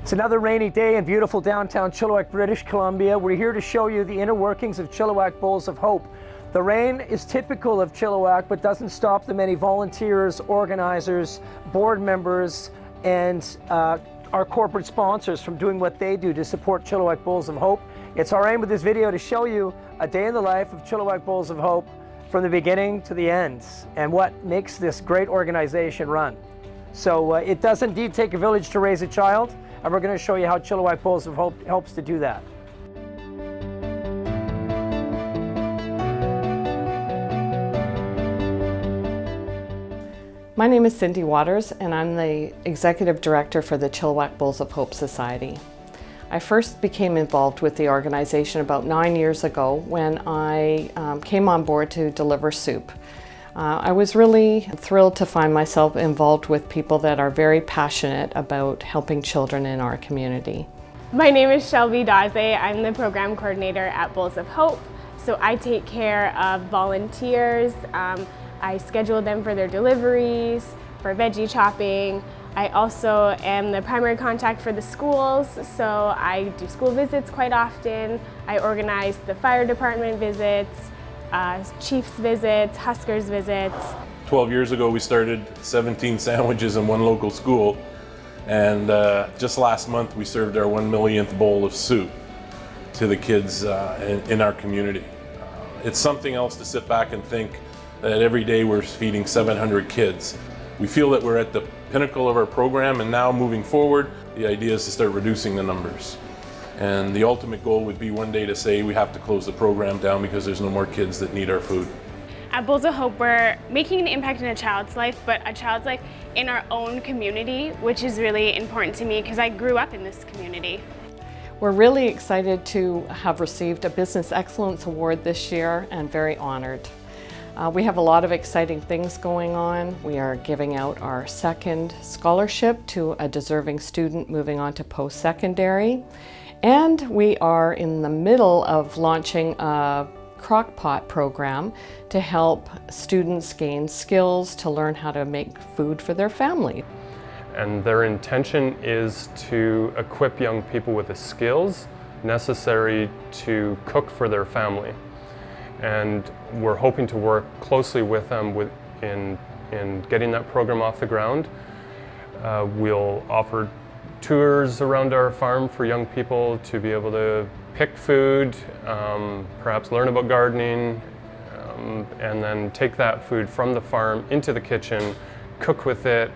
It's another rainy day in beautiful downtown Chilliwack, British Columbia. We're here to show you the inner workings of Chilliwack Bowls of Hope. The rain is typical of Chilliwack, but doesn't stop the many volunteers, organizers, board members, and our corporate sponsors from doing what they do to support Chilliwack Bowls of Hope. It's our aim with this video to show you a day in the life of Chilliwack Bowls of Hope from the beginning to the end, and what makes this great organization run. So it does indeed take a village to raise a child, and we're going to show you how Chilliwack Bowls of Hope helps to do that. My name is Cindy Waters, and I'm the Executive Director for the Chilliwack Bowls of Hope Society. I first became involved with the organization about 9 years ago when I came on board to deliver soup. I was really thrilled to find myself involved with people that are very passionate about helping children in our community. My name is Shelby Daze. I'm the program coordinator at Bowls of Hope. So I take care of volunteers. I schedule them for their deliveries, for veggie chopping. I also am the primary contact for the schools, so I do school visits quite often. I organize the fire department visits, Chiefs visits, Huskers visits. 12 years ago we started 17 sandwiches in one local school, and just last month we served our 1 millionth bowl of soup to the kids in our community. It's something else to sit back and think that every day we're feeding 700 kids. We feel that we're at the pinnacle of our program, and now moving forward, the idea is to start reducing the numbers. And the ultimate goal would be one day to say we have to close the program down because there's no more kids that need our food. At Bowls of Hope, we're making an impact in a child's life, but a child's life in our own community, which is really important to me because I grew up in this community. We're really excited to have received a Business Excellence Award this year and very honored. We have a lot of exciting things going on. We are giving out our second scholarship to a deserving student moving on to post-secondary. And we are in the middle of launching a crock-pot program to help students gain skills to learn how to make food for their family. And their intention is to equip young people with the skills necessary to cook for their family. And we're hoping to work closely with them in getting that program off the ground. We'll offer tours around our farm for young people to be able to pick food, perhaps learn about gardening, and then take that food from the farm into the kitchen, cook with it,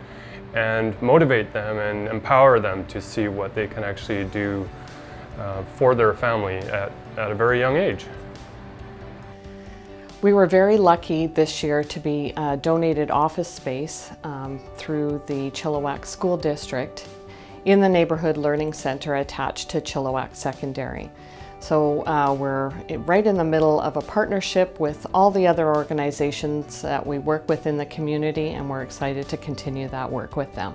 and motivate them and empower them to see what they can actually do for their family at a very young age. We were very lucky this year to be donated office space through the Chilliwack School District in the Neighborhood Learning Center attached to Chilliwack Secondary. So we're right in the middle of a partnership with all the other organizations that we work with in the community, and we're excited to continue that work with them.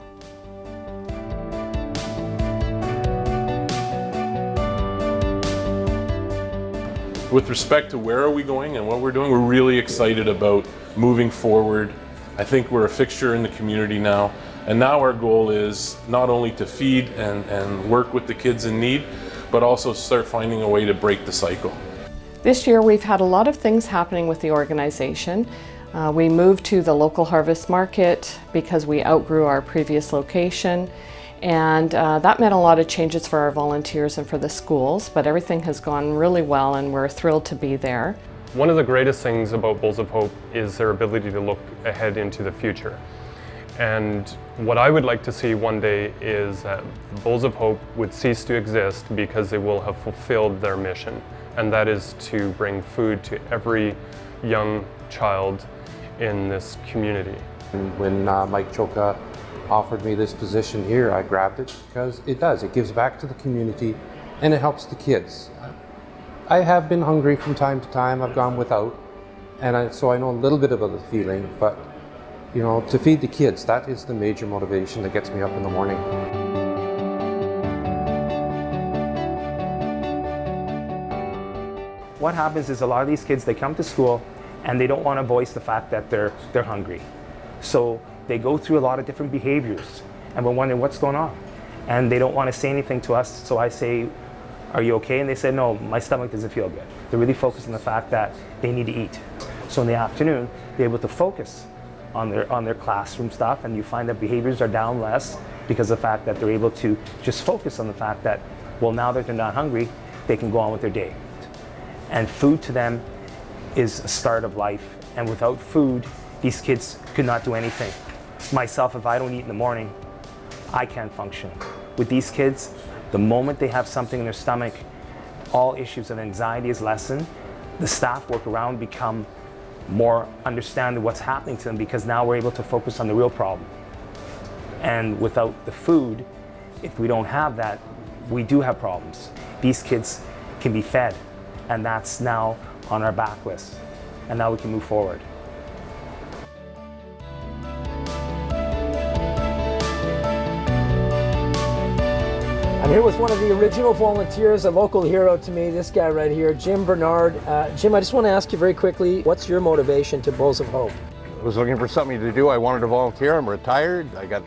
With respect to where are we going and what we're doing, we're really excited about moving forward. I think we're a fixture in the community now, and now our goal is not only to feed and work with the kids in need, but also start finding a way to break the cycle. This year we've had a lot of things happening with the organization. We moved to the local harvest market because we outgrew our previous location. And that meant a lot of changes for our volunteers and for the schools, but everything has gone really well and we're thrilled to be there. One of the greatest things about Bowls of Hope is their ability to look ahead into the future. And what I would like to see one day is that Bowls of Hope would cease to exist because they will have fulfilled their mission, and that is to bring food to every young child in this community. When Mike Choka offered me this position here, I grabbed it because it gives back to the community and it helps the kids. I have been hungry from time to time, I've gone without, and so I know a little bit about the feeling, but you know, to feed the kids, that is the major motivation that gets me up in the morning. What happens is a lot of these kids, they come to school and they don't want to voice the fact that they're hungry. So they go through a lot of different behaviors, and we're wondering what's going on. and they don't want to say anything to us. So I say, "Are you okay?" And they say, "No, my stomach doesn't feel good." They're really focused on the fact that they need to eat. So in the afternoon, they're able to focus on their classroom stuff, and you find that behaviors are down less because of the fact that they're able to just focus on the fact that, well, now that they're not hungry, they can go on with their day. And food to them is a start of life. And without food, these kids could not do anything. Myself, if I don't eat in the morning, I can't function. With these kids, the moment they have something in their stomach, all issues of anxiety is lessened. The staff work around become more understanding what's happening to them, because now we're able to focus on the real problem. And without the food, if we don't have that, we do have problems. These kids can be fed, and that's now on our back list. And now we can move forward. I'm here with one of the original volunteers, a local hero to me, this guy right here, Jim Bernard. Jim, I just want to ask you very quickly, what's your motivation to Bowls of Hope? I was looking for something to do. I wanted to volunteer. I'm retired. I got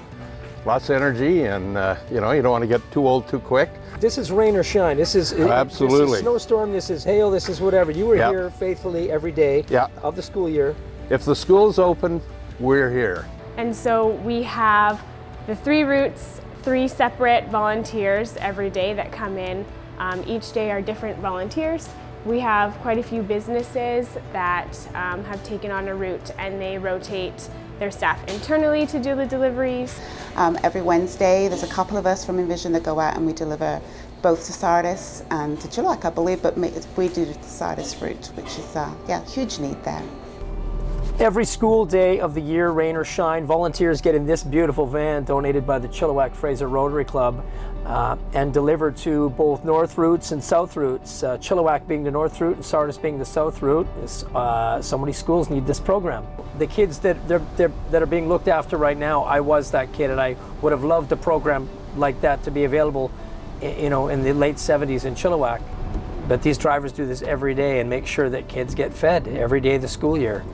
lots of energy, and you know, you don't want to get too old too quick. This is rain or shine. This is absolutely. This is snowstorm. This is hail. This is whatever. You were here faithfully every day of the school year. If the school's open, we're here. And so we have the 3 routes, 3 separate volunteers every day that come in. Each day are different volunteers. We have quite a few businesses that have taken on a route, and they rotate their staff internally to do the deliveries. Every Wednesday there's a couple of us from Envision that go out and we deliver both to Sardis and to Chilliwack, I believe, but we do the Sardis route, which is huge need there. Every school day of the year, rain or shine, volunteers get in this beautiful van donated by the Chilliwack Fraser Rotary Club and delivered to both north routes and south routes. Chilliwack being the north route and Sardis being the south route. So many schools need this program. The kids that are being looked after right now, I was that kid, and I would have loved a program like that to be available, you know, in the late 70s in Chilliwack. But these drivers do this every day and make sure that kids get fed every day of the school year.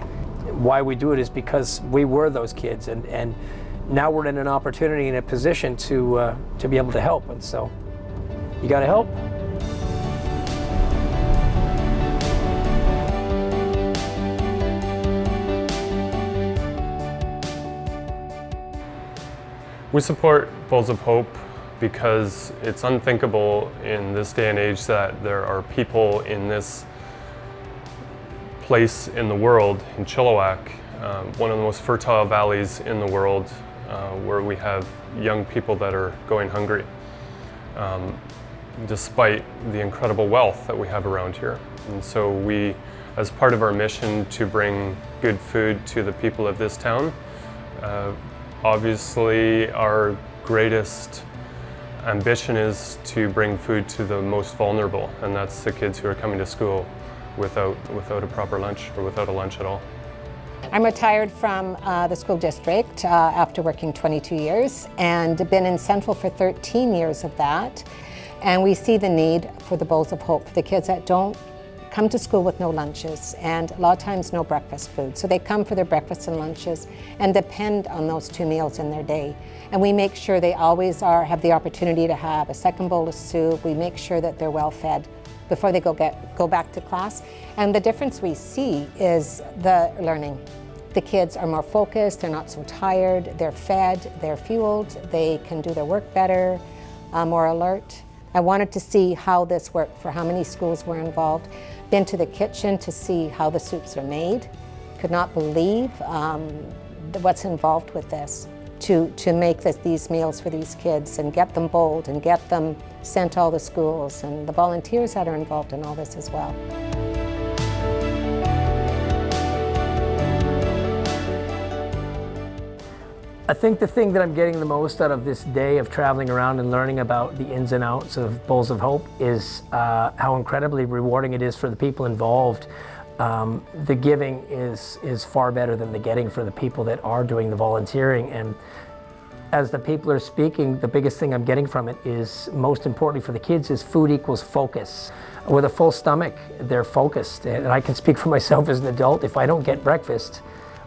Why we do it is because we were those kids, and now we're in an opportunity and a position to be able to help, and so you got to help. We support Bowls of Hope because it's unthinkable in this day and age that there are people in this place in the world, in Chilliwack, one of the most fertile valleys in the world, where we have young people that are going hungry, despite the incredible wealth that we have around here. And so we, as part of our mission to bring good food to the people of this town, obviously our greatest ambition is to bring food to the most vulnerable, and that's the kids who are coming to school without a proper lunch, or without a lunch at all. I'm retired from the school district after working 22 years and been in Central for 13 years of that. And we see the need for the Bowls of Hope for the kids that don't come to school with no lunches, and a lot of times no breakfast food. So they come for their breakfasts and lunches and depend on those 2 meals in their day. And we make sure they always have the opportunity to have a second bowl of soup. We make sure that they're well fed before they go back to class. And the difference we see is the learning. The kids are more focused, they're not so tired, they're fed, they're fueled, they can do their work better, more alert. I wanted to see how this worked, for how many schools were involved. Been to the kitchen to see how the soups are made. Could not believe what's involved with this, to make these meals for these kids and get them bowled and get them sent to all the schools, and the volunteers that are involved in all this as well. I think the thing that I'm getting the most out of this day of traveling around and learning about the ins and outs of Bowls of Hope is how incredibly rewarding it is for the people involved. The giving is far better than the getting for the people that are doing the volunteering. And as the people are speaking, the biggest thing I'm getting from it is, most importantly for the kids, is food equals focus. With a full stomach, they're focused. And I can speak for myself as an adult. If I don't get breakfast,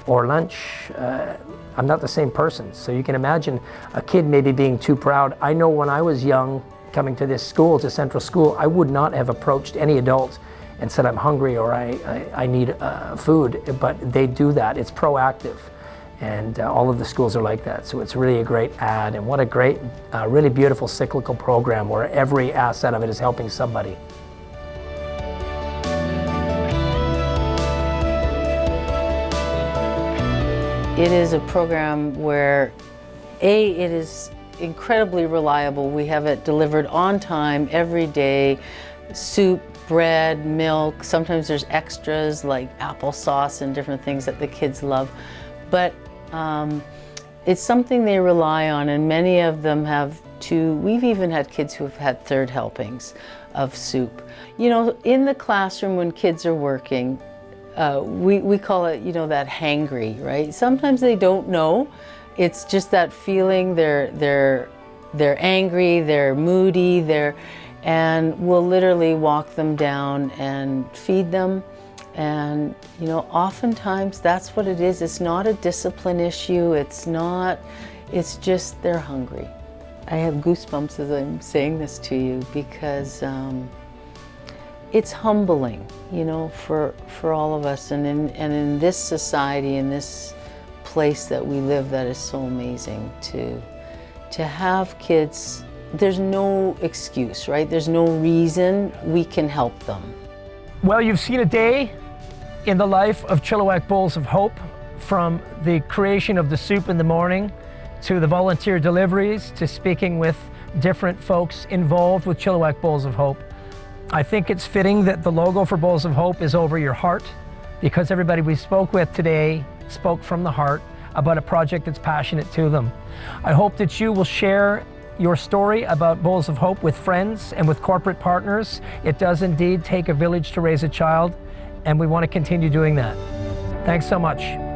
or lunch, I'm not the same person. So you can imagine a kid maybe being too proud. I know when I was young, coming to this school, to Central School, I would not have approached any adult and said I'm hungry or I need food, but they do that. It's proactive. And all of the schools are like that. So it's really a great ad, and what a great, really beautiful cyclical program where every asset of it is helping somebody. It is a program where, it is incredibly reliable. We have it delivered on time every day. Soup, bread, milk, sometimes there's extras like applesauce and different things that the kids love. But it's something they rely on, and many of them have we've even had kids who have had 3rd helpings of soup. You know, in the classroom when kids are working, we call it, you know, that hangry, right? Sometimes they don't know. It's just that feeling, they're angry, they're moody, and we'll literally walk them down and feed them. And, you know, oftentimes that's what it is. It's not a discipline issue. It's just they're hungry. I have goosebumps as I'm saying this to you because it's humbling, you know, for all of us. And in this society, in this place that we live, that is so amazing to have kids. There's no excuse, right? There's no reason we can help them. Well, you've seen a day in the life of Chilliwack Bowls of Hope, from the creation of the soup in the morning to the volunteer deliveries to speaking with different folks involved with Chilliwack Bowls of Hope. I think it's fitting that the logo for Bowls of Hope is over your heart, because everybody we spoke with today spoke from the heart about a project that's passionate to them. I hope that you will share your story about Bowls of Hope with friends and with corporate partners. It does indeed take a village to raise a child, and we want to continue doing that. Thanks so much.